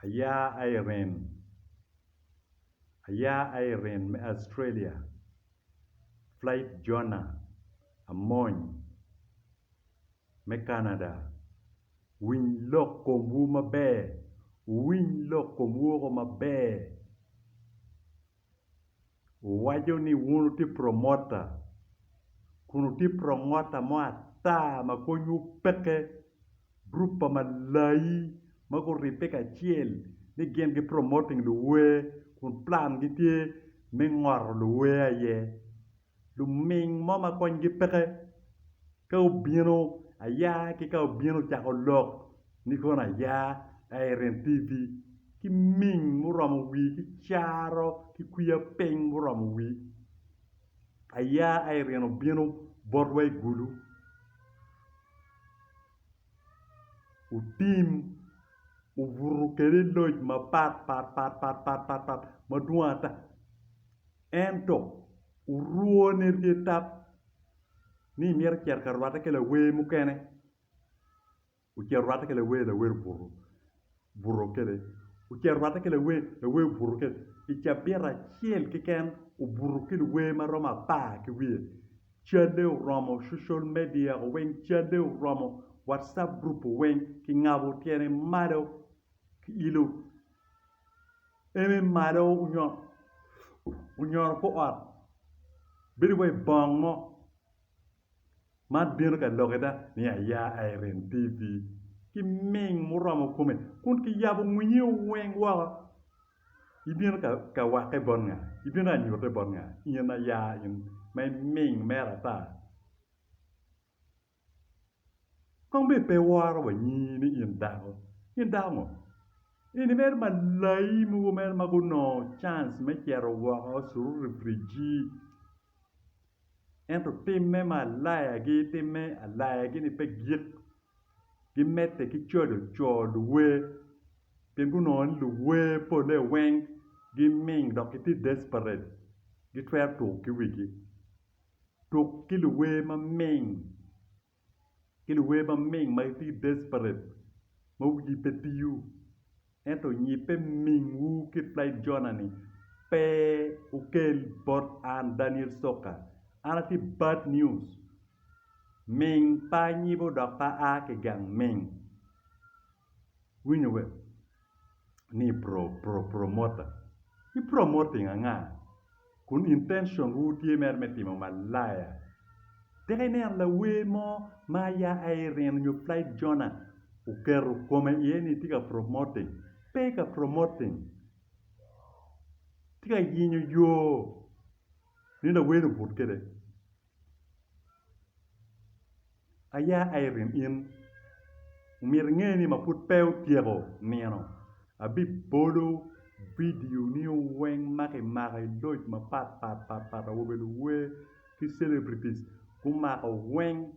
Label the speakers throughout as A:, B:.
A: Ayaa Irine. Ayaa Irine me Australia. Flight Jona. Amon. Me Canada. Win lock kom wu ma be. Win lock kom wu ma be. Wajo ni wunu ti promoter. Kunu ti promoter mo ata ma konyu peke. Grupa malayi. Ma ko ripeka chiel. Ni gen ki promoting the way. Kun plan ki tie. Me ngor the way aye. Lu ming mo ma kon gi peke. Kau bino. Ayaa ki kau bino chako lok. Ni kon Ayaa Irine TV. Ki ming muram wi. Ki charo. Ki kuya peng muram wi. Ayaa Irine bino Borway gulu. U team. U vuru kere loj ma pat. Ma duata. Ento. U ruo nerke tap. Ni mier kier karwata ke la we mukene. U kier rwata ke la we buru. Buru kele. U kier rwata ke la we buru kele. I kiabera chiel kiken. U buru kele we ma roma pa ke we. Chade u romo social media wen chade u romo WhatsApp group wen ki ngabo tiene mado ki ilu. Eme mado unyor ko at. Biri we bang mo. Mat bino ka lokeda ni Ayaa Irine TV. Ki ming muramo kume. Kun ki yabu mwenye weng wala. Ibino ka wake bon nga. Ibino anyote bon nga. Iyan Ayaa in. May ming mera ta. Kung be pe waro wa ni in dao. In dao mo. Ini mer malayi mu mer maguno chance me kiero wako suru refrigee. Ento timme malaya gi timme alaya gi ni pe gik. Gi mette ki chodo we. Pengu non lu we po le weng. Gi ming dokiti desperate. Gi twer to ki wiki. To ki lu we ma ming. Ki lu we ma ming ma ti desperate. Ma wiki peti yu. Ento nyi pe ming wu ki flight Jona ni. Pe ukel bot an Daniel Soka. Anati bad news. Ming pa nyibo dok pa a ke gang ming. Winyo we. Ni promoter. I promoting nga. Kun intention wu tie mer metimo malaya. Terener la we mo maya Irine nyo flight Jona. Ukeru kome iye ni tika promoting. Pe ka promoting. Tika yinyo yo. Nina we no put kede. Ayaa Irine in. Umir ngeni ma put peu tiego neno. Abi bolo video ni weng make loj ma pat. Awobelu we ki celebrities. Kumaka weng.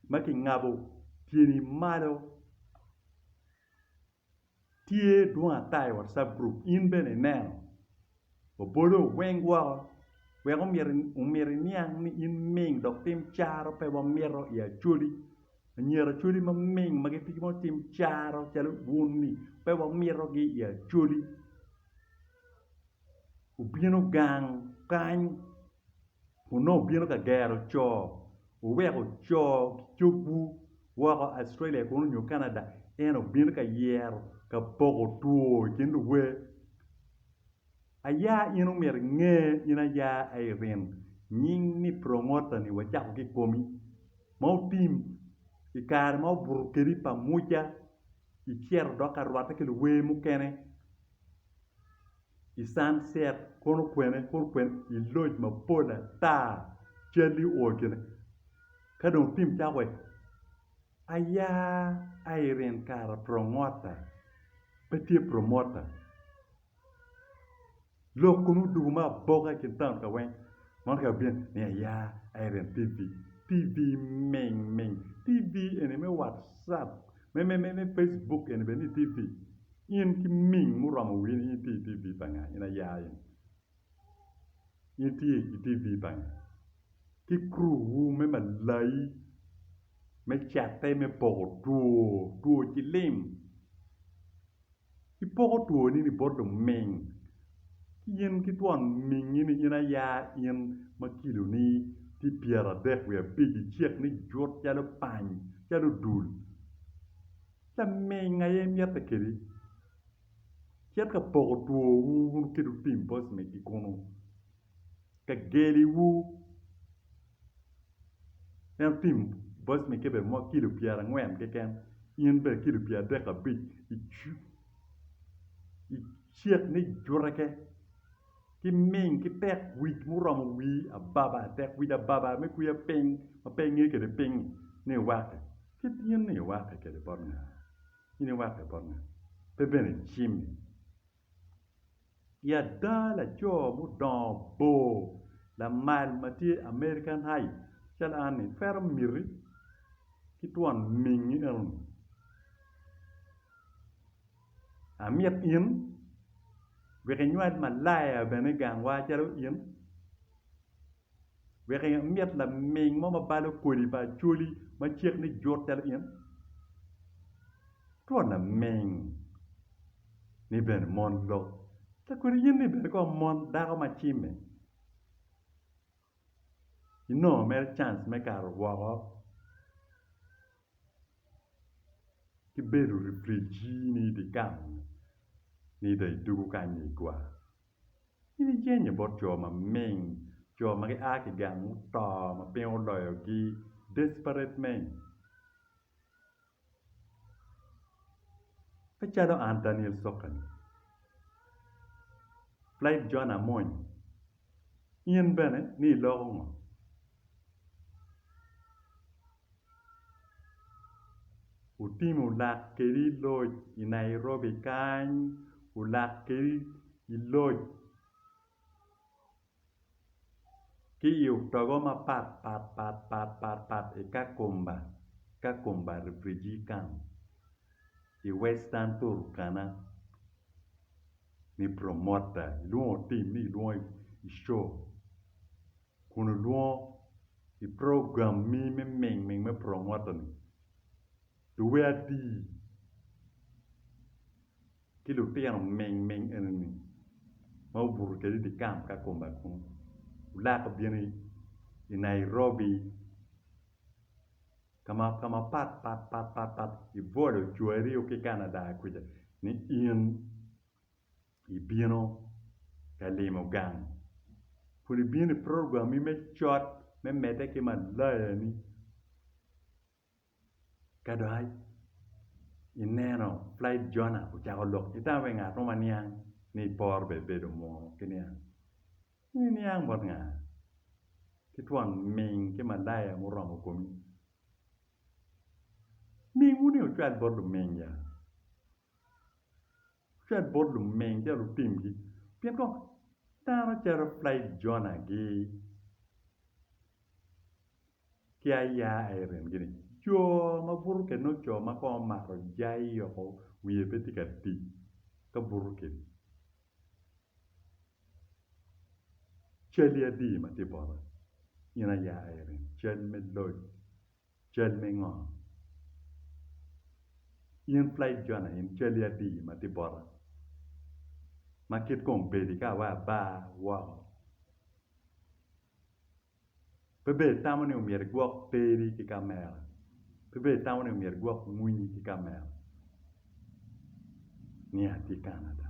A: Maki ngabo. Tieni mado. Tie duan tai WhatsApp group. In bene neno. Bolo weng wao. We umiri niang ni in ming dok tim charo pe wa miro ya Acholi. Nyera Acholi ma ming magiti mo tim charo chalo bunni pe wa miro gi ya Acholi. Ubino gang kany. Uno bino ka gero cho. Uweko cho chubu wako Australia kono nyo Canada. Eno bino ka yero ka poko tuo kindu we. Ayaa ino mer nge ina Ayaa Irine. Nying ni promoter ni wachako ki komi. Mau team. Ikar mau burukeri pa muja. Ikier doka rwata ke luwe mukene. Isan set kono kwene. Iloj ma poda ta. Chali orkene. Kadong team chakwe. Ayaa Irine kara promoter. Peti promoter. Lo kunu duguma boga kintan ka wen. Man ka bien ni Ayaa Irine TV. TV ming. TV ene me WhatsApp. Me Facebook ene be ni TV. In ki ming muramo wi ni TV banga ina Ayaa in. In TV banga. Ki crew wu me malayi. Me chate me pogo tuo chilim. Ki poko tuo ni bordo meng yen ki tuan ming ni ina ya yen makilo ni ti piara dek we big chiek ni jot ya lo pan ya lo dul ta meng ngaye miat kedi chiet ka poko tuo wu ki du tim bos me ki kono ka geli wu na tim bos me ke be mo kilo piara ngwen ke ken yen be kilo piara dek ka big i chiek ni jorake ki ming ki tek wit muram wi ababa tek wit ababa me kuya ping ma pengi ke de ping ni wake ki yen ni wake ke de borna ni wake borna pe bene chim ya dala jo mu don bo la mal mati American high chal ani ferm miri ki tuan ming ni el amiet yen weke nyuat malaya bene gang wa chalo yen weke miet la ming mo ma balo koli ba choli ma chiek ni jot chalo yen tuan la ming ni ben mon lo ta kuri yen ni ben ko mon da ko ma chime no mer chance me kar wa ki beru refugee ni di kam ni dai dugu ka ni kwa ni jenye bot jo ma ming jo ma ke a ki gang to ma pe o lo ki desperate men pe chalo an Daniel Sokan flight Jona moñ yen bene ni lo ngo utimu lak keri loj i Nairobi kany ulak keri i loj ki iu togo ma pat e kakumba refugee camp i Western Turkana ni promoter luo team ni luo i show kuno luo i program mi me ming me promoter ni duwe adi ki lu tiang ming enni ma buru ke di camp kakumba kuno ulak bieni i Nairobi kama pat i volo juari o ke Canada kuja ni in i bieno ka limo gang kuni bieni program mi me chot me mete ke malaya ni kadai ineno flight Jona uchako lok itawe nga to maniang ni por be bedo mo kiniang ni niang bot nga kituan ming ke malaya mo romo komi ming uni o chat bot lu ming ya chat bot lu ming ja lu tim gi pien ko taro chero flight Jona gi ki Ayaa Irine gini jo ma buru ke no jo ma ko maro jai yo ko wiye beti ka ti ka buru ke chelia di ma ti bora ina Ayaa Irine chel me loj chel me ngo in flight Jona in chelia di ma ti bora ma kit kong bedi ka wa ba wa Bebe tamo ni umier guok teri ki kamera. Bebe tamo ni umier guok munyi ki kamera. Ni ati Canada.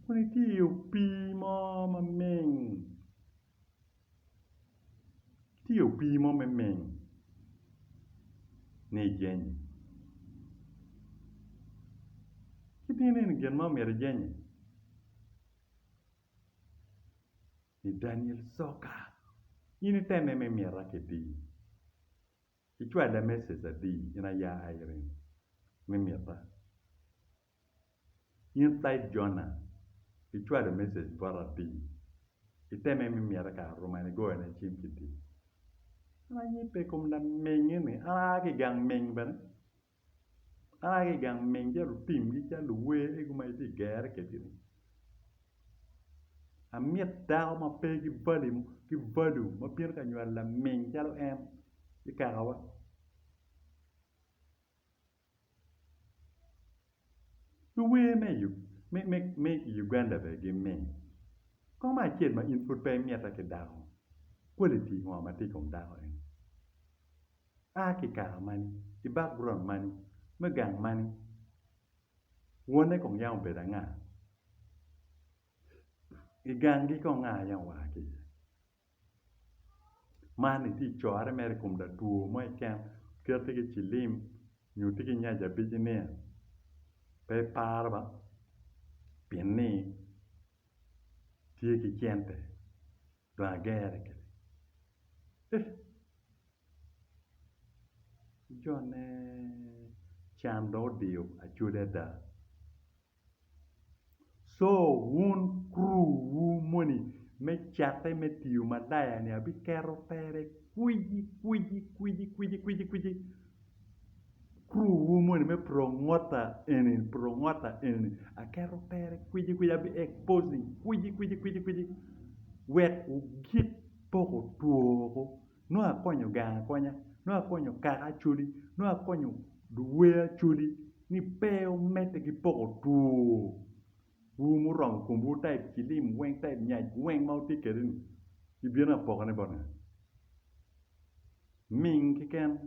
A: Kuni ti upi mo mameng. Ti upi mo mameng. Ni jenyi. Kiti ni gen mo mer jenyi. Ni Daniel Soka. Ini teme me mera ke di. Ichwa la message a di ina Ayaa Irine. Me mera. In flight Jona. Ichwa la message bara di. Iteme me mera ka romani go na chim kiti. Ana ni pe kom na meng ni ana ke gang meng ban. Ana ke gang meng ja lu tim gi ja lu we e ko mai ti ger ke ti. A miet dao ma pe ki vadu ma pien ka nyua la meng chalo em ki karawa we me Uganda be gi me ko ma chen ma input pe mi ta ke dao quality ngo ma ti kong dao en a ki ka mani I background mani me gang mani wone kong yang be da nga I gang gi kong nga yang wa ki mani ti chore mere kum da tu mo kem kerte ki chilim nyu ti ki nya ja business pe parba pinni tie ki chente la gere ke Jona chando dio achude da so un cru money me chate me tiu madaya ne abi kero pere kuiji cru money me prongota eni a kero pere kuiji abi exposing kuiji wet u git poco tuogo no akonyo ga konya no akonyo ka achuli no akonyo duwe achuli ni peo mete ki poco tuo mu rong kumbu type chilim weng type nyaj weng mau ti kerin ibiana poco ne bona ming ki ken